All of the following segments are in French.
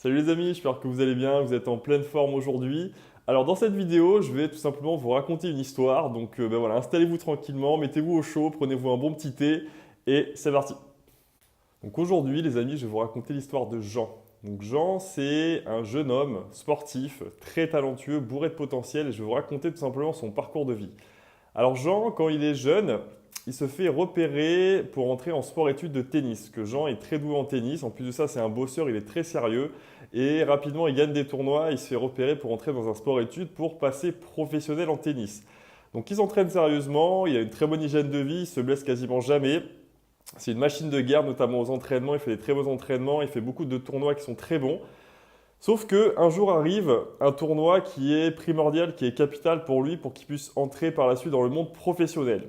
Salut les amis, j'espère que vous allez bien, vous êtes en pleine forme aujourd'hui. Alors dans cette vidéo, je vais tout simplement vous raconter une histoire. Donc voilà, installez-vous tranquillement, mettez-vous au chaud, prenez-vous un bon petit thé et c'est parti. Donc aujourd'hui les amis, je vais vous raconter l'histoire de Jean. Donc Jean, c'est un jeune homme sportif, très talentueux, bourré de potentiel et je vais vous raconter tout simplement son parcours de vie. Alors Jean, quand il est jeune, il se fait repérer pour entrer en sport-études de tennis. Que Jean est très doué en tennis. En plus de ça, c'est un bosseur, il est très sérieux. Et rapidement, il gagne des tournois. Il se fait repérer pour entrer dans un sport-études pour passer professionnel en tennis. Donc il s'entraîne sérieusement, il a une très bonne hygiène de vie, il se blesse quasiment jamais. C'est une machine de guerre, notamment aux entraînements. Il fait des très bons entraînements, il fait beaucoup de tournois qui sont très bons. Sauf que un jour arrive un tournoi qui est primordial, qui est capital pour lui, pour qu'il puisse entrer par la suite dans le monde professionnel.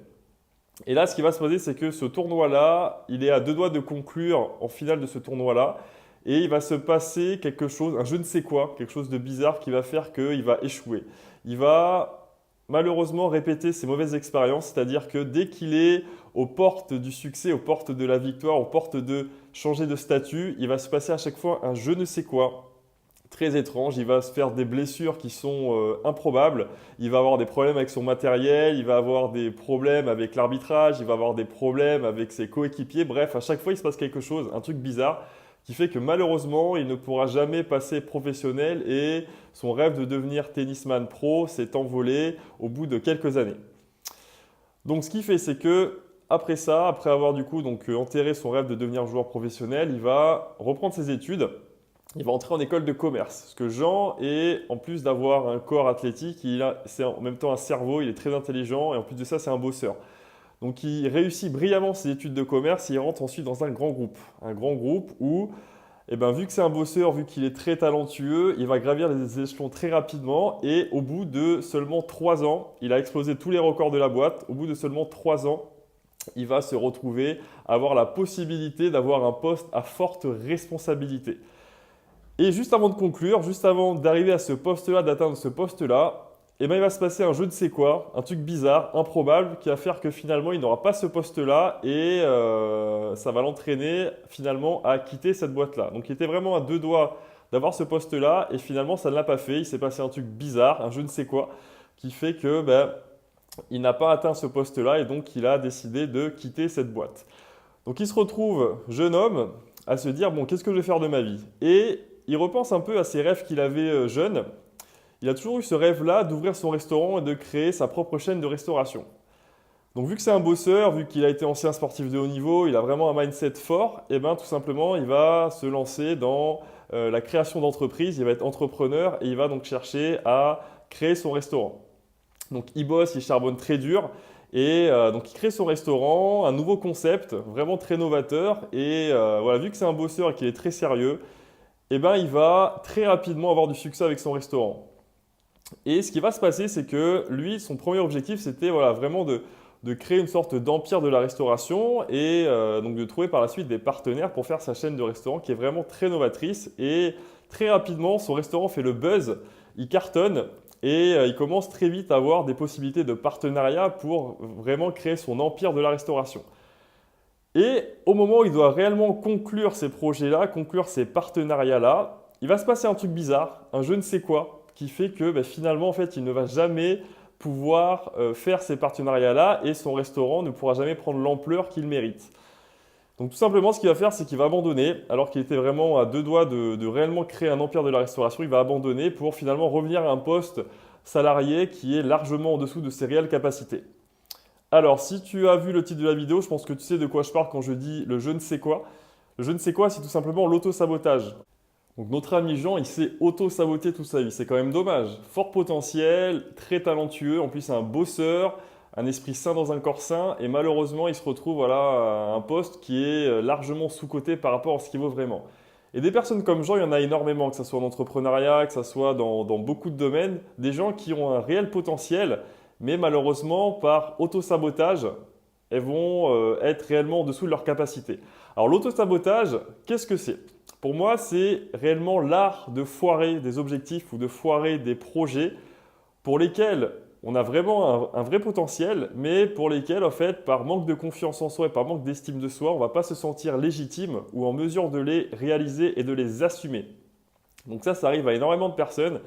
Et là, ce qui va se passer, c'est que ce tournoi-là, il est à deux doigts de conclure en finale de ce tournoi-là. Et il va se passer quelque chose, un je ne sais quoi, quelque chose de bizarre qui va faire qu'il va échouer. Il va malheureusement répéter ses mauvaises expériences, c'est-à-dire que dès qu'il est aux portes du succès, aux portes de la victoire, aux portes de changer de statut, il va se passer à chaque fois un je ne sais quoi très étrange. Il va se faire des blessures qui sont improbables. Il va avoir des problèmes avec son matériel, il va avoir des problèmes avec l'arbitrage, il va avoir des problèmes avec ses coéquipiers. Bref, à chaque fois, il se passe quelque chose, un truc bizarre, qui fait que malheureusement, il ne pourra jamais passer professionnel et son rêve de devenir tennisman pro s'est envolé au bout de quelques années. Donc, ce qu'il fait, c'est que après ça, après avoir du coup enterré son rêve de devenir joueur professionnel, il va reprendre ses études. Il va entrer en école de commerce. Parce que Jean est, en plus d'avoir un corps athlétique, c'est en même temps un cerveau, il est très intelligent et en plus de ça, c'est un bosseur. Donc il réussit brillamment ses études de commerce et il rentre ensuite dans un grand groupe. Un grand groupe où, vu que c'est un bosseur, vu qu'il est très talentueux, il va gravir les échelons très rapidement et au bout de seulement 3 ans, il a explosé tous les records de la boîte. Au bout de seulement 3 ans, il va se retrouver à avoir la possibilité d'avoir un poste à forte responsabilité. Et juste avant de conclure, juste avant d'arriver à ce poste-là, d'atteindre ce poste-là, il va se passer un je ne sais quoi, un truc bizarre, improbable, qui va faire que finalement il n'aura pas ce poste-là et ça va l'entraîner finalement à quitter cette boîte-là. Donc il était vraiment à deux doigts d'avoir ce poste-là et finalement ça ne l'a pas fait. Il s'est passé un truc bizarre, un je ne sais quoi, qui fait que il n'a pas atteint ce poste-là et donc il a décidé de quitter cette boîte. Donc il se retrouve, jeune homme, à se dire, bon, qu'est-ce que je vais faire de ma vie? Et il repense un peu à ses rêves qu'il avait jeune. Il a toujours eu ce rêve-là d'ouvrir son restaurant et de créer sa propre chaîne de restauration. Donc vu que c'est un bosseur, vu qu'il a été ancien sportif de haut niveau, il a vraiment un mindset fort, et tout simplement il va se lancer dans la création d'entreprises, il va être entrepreneur et il va donc chercher à créer son restaurant. Donc il bosse, il charbonne très dur et donc il crée son restaurant, un nouveau concept vraiment très novateur et voilà, vu que c'est un bosseur et qu'il est très sérieux, il va très rapidement avoir du succès avec son restaurant. Et ce qui va se passer, c'est que lui, son premier objectif, c'était voilà, vraiment de créer une sorte d'empire de la restauration et donc de trouver par la suite des partenaires pour faire sa chaîne de restaurant qui est vraiment très novatrice. Et très rapidement, son restaurant fait le buzz, il cartonne et il commence très vite à avoir des possibilités de partenariat pour vraiment créer son empire de la restauration. Et au moment où il doit réellement conclure ces projets-là, conclure ces partenariats-là, il va se passer un truc bizarre, un je ne sais quoi, qui fait que finalement, en fait, il ne va jamais pouvoir faire ces partenariats-là et son restaurant ne pourra jamais prendre l'ampleur qu'il mérite. Donc tout simplement, ce qu'il va faire, c'est qu'il va abandonner, alors qu'il était vraiment à deux doigts de réellement créer un empire de la restauration, il va abandonner pour finalement revenir à un poste salarié qui est largement en dessous de ses réelles capacités. Alors, si tu as vu le titre de la vidéo, je pense que tu sais de quoi je parle quand je dis le je ne sais quoi. Le je ne sais quoi, c'est tout simplement l'auto-sabotage. Donc notre ami Jean, il s'est auto-saboté toute sa vie. C'est quand même dommage. Fort potentiel, très talentueux, en plus un bosseur, un esprit sain dans un corps sain. Et malheureusement, il se retrouve voilà, à un poste qui est largement sous-coté par rapport à ce qu'il vaut vraiment. Et des personnes comme Jean, il y en a énormément, que ce soit en entrepreneuriat, que ce soit dans beaucoup de domaines. Des gens qui ont un réel potentiel, mais malheureusement, par auto-sabotage, elles vont être réellement en dessous de leur capacité. Alors l'auto-sabotage, qu'est-ce que c'est? Pour moi, c'est réellement l'art de foirer des objectifs ou de foirer des projets pour lesquels on a vraiment un vrai potentiel, mais pour lesquels, en fait, par manque de confiance en soi et par manque d'estime de soi, on ne va pas se sentir légitime ou en mesure de les réaliser et de les assumer. Donc ça arrive à énormément de personnes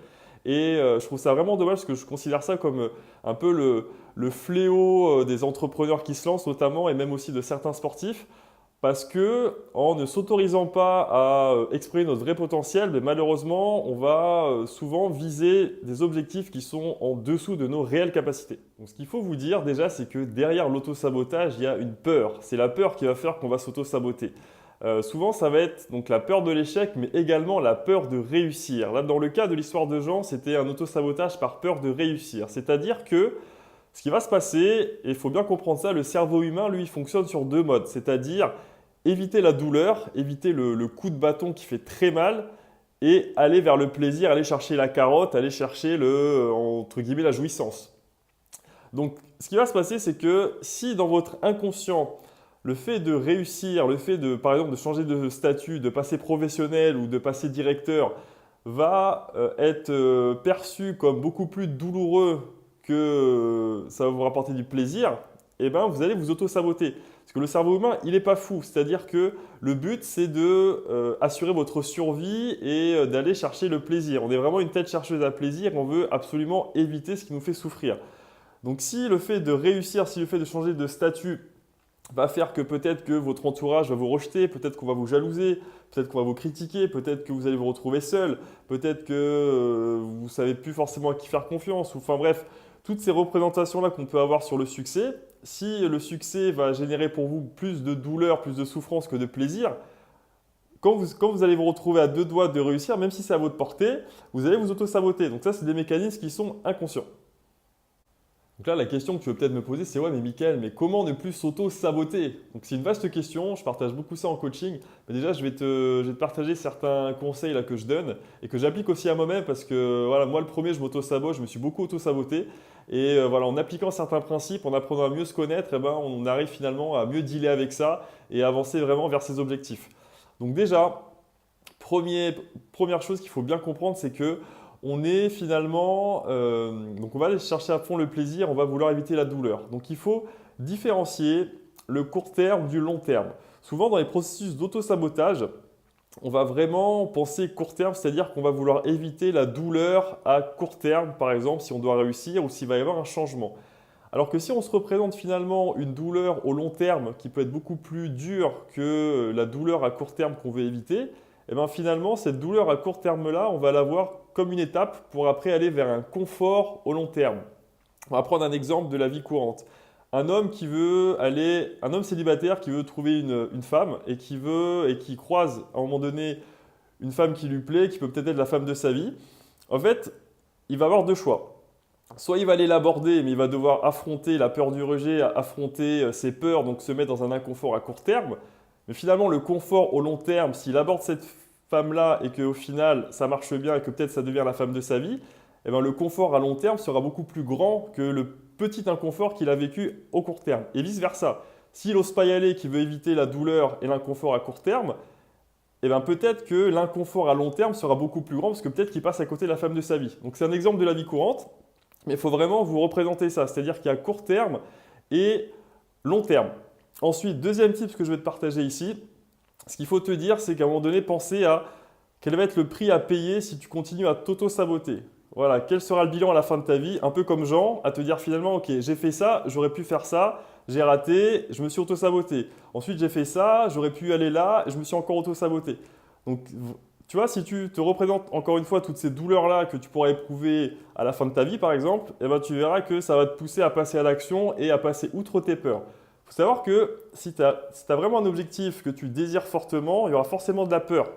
et je trouve ça vraiment dommage parce que je considère ça comme un peu le fléau des entrepreneurs qui se lancent notamment et même aussi de certains sportifs. Parce que en ne s'autorisant pas à exprimer notre vrai potentiel, mais malheureusement, on va souvent viser des objectifs qui sont en dessous de nos réelles capacités. Donc, ce qu'il faut vous dire déjà, c'est que derrière l'auto-sabotage, il y a une peur. C'est la peur qui va faire qu'on va s'auto-saboter. Souvent, ça va être donc la peur de l'échec, mais également la peur de réussir. Là, dans le cas de l'histoire de Jean, c'était un auto-sabotage par peur de réussir. C'est-à-dire que ce qui va se passer, et il faut bien comprendre ça, le cerveau humain, lui, fonctionne sur deux modes, c'est-à-dire éviter la douleur, éviter le coup de bâton qui fait très mal et aller vers le plaisir, aller chercher la carotte, aller chercher entre guillemets, la jouissance. Donc, ce qui va se passer, c'est que si dans votre inconscient, le fait de réussir, le fait de, par exemple, de changer de statut, de passer professionnel ou de passer directeur, va être perçu comme beaucoup plus douloureux que ça va vous rapporter du plaisir, eh ben, vous allez vous auto-saboter. Parce que le cerveau humain, il n'est pas fou. C'est-à-dire que le but, c'est de assurer votre survie et d'aller chercher le plaisir. On est vraiment une tête chercheuse à plaisir. On veut absolument éviter ce qui nous fait souffrir. Donc si le fait de réussir, si le fait de changer de statut va faire que peut-être que votre entourage va vous rejeter, peut-être qu'on va vous jalouser, peut-être qu'on va vous critiquer, peut-être que vous allez vous retrouver seul, peut-être que vous ne savez plus forcément à qui faire confiance, ou enfin bref, toutes ces représentations-là qu'on peut avoir sur le succès, si le succès va générer pour vous plus de douleur, plus de souffrance que de plaisir, quand vous allez vous retrouver à deux doigts de réussir, même si c'est à votre portée, vous allez vous auto-saboter. Donc ça, c'est des mécanismes qui sont inconscients. Donc là, la question que tu veux peut-être me poser, c'est ouais, mais Mickaël, mais comment ne plus s'auto-saboter? Donc c'est une vaste question, je partage beaucoup ça en coaching. Mais déjà, je vais te partager certains conseils là, que je donne et que j'applique aussi à moi-même parce que voilà, moi, le premier, je m'auto-sabote, je me suis beaucoup auto-saboté. Et voilà, en appliquant certains principes, en apprenant à mieux se connaître, eh ben, on arrive finalement à mieux dealer avec ça et à avancer vraiment vers ses objectifs. Donc déjà, première chose qu'il faut bien comprendre, c'est que on est finalement, donc on va aller chercher à fond le plaisir, on va vouloir éviter la douleur. Donc il faut différencier le court terme du long terme. Souvent dans les processus d'auto-sabotage, on va vraiment penser court terme, c'est-à-dire qu'on va vouloir éviter la douleur à court terme, par exemple si on doit réussir ou s'il va y avoir un changement. Alors que si on se représente finalement une douleur au long terme qui peut être beaucoup plus dure que la douleur à court terme qu'on veut éviter, et bien finalement cette douleur à court terme-là, on va la voir comme une étape pour après aller vers un confort au long terme. On va prendre un exemple de la vie courante. Un homme célibataire qui veut trouver une femme et qui croise à un moment donné une femme qui lui plaît, qui peut peut-être être la femme de sa vie. En fait, il va avoir deux choix. Soit il va aller l'aborder, mais il va devoir affronter la peur du rejet, affronter ses peurs, donc se mettre dans un inconfort à court terme. Mais finalement, le confort au long terme, s'il aborde cette femme-là et qu'au final, ça marche bien et que peut-être ça devient la femme de sa vie, eh bien, le confort à long terme sera beaucoup plus grand que le petit inconfort qu'il a vécu au court terme. Et vice-versa. S'il n'ose pas y aller, qu'il veut éviter la douleur et l'inconfort à court terme, eh bien, peut-être que l'inconfort à long terme sera beaucoup plus grand parce que peut-être qu'il passe à côté de la femme de sa vie. Donc c'est un exemple de la vie courante. Mais il faut vraiment vous représenter ça, c'est-à-dire qu'il y a court terme et long terme. Ensuite, deuxième tip que je vais te partager ici, ce qu'il faut te dire, c'est qu'à un moment donné, penser à quel va être le prix à payer si tu continues à t'auto-saboter. Voilà, quel sera le bilan à la fin de ta vie, un peu comme Jean, à te dire finalement, ok, j'ai fait ça, j'aurais pu faire ça, j'ai raté, je me suis auto-saboté. Ensuite, j'ai fait ça, j'aurais pu aller là, je me suis encore auto-saboté. Donc, tu vois, si tu te représentes encore une fois toutes ces douleurs-là que tu pourrais éprouver à la fin de ta vie, par exemple, eh ben, tu verras que ça va te pousser à passer à l'action et à passer outre tes peurs. Il faut savoir que si tu as vraiment un objectif que tu désires fortement, il y aura forcément de la peur.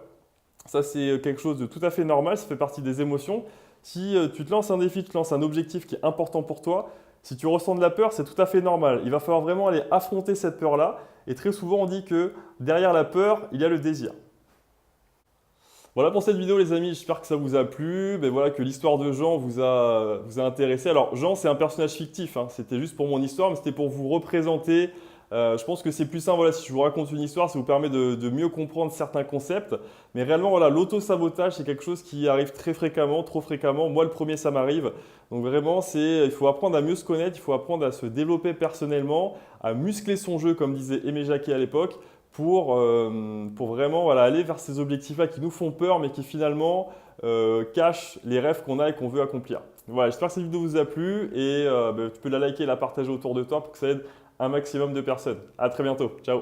Ça, c'est quelque chose de tout à fait normal, ça fait partie des émotions. Si tu te lances un défi, tu te lances un objectif qui est important pour toi, si tu ressens de la peur, c'est tout à fait normal. Il va falloir vraiment aller affronter cette peur-là. Et très souvent, on dit que derrière la peur, il y a le désir. Voilà pour cette vidéo les amis, j'espère que ça vous a plu, voilà, que l'histoire de Jean vous a intéressé. Alors Jean c'est un personnage fictif, hein. C'était juste pour mon histoire, mais c'était pour vous représenter. Je pense que c'est plus simple, voilà, si je vous raconte une histoire, ça vous permet de mieux comprendre certains concepts. Mais réellement, voilà, l'auto-sabotage, c'est quelque chose qui arrive très fréquemment, trop fréquemment. Moi, le premier, ça m'arrive. Donc vraiment, il faut apprendre à mieux se connaître, il faut apprendre à se développer personnellement, à muscler son jeu, comme disait Aimé Jacquet à l'époque, pour vraiment voilà, aller vers ces objectifs-là qui nous font peur, mais qui finalement cachent les rêves qu'on a et qu'on veut accomplir. Voilà, j'espère que cette vidéo vous a plu et tu peux la liker et la partager autour de toi pour que ça aide un maximum de personnes. À très bientôt. Ciao!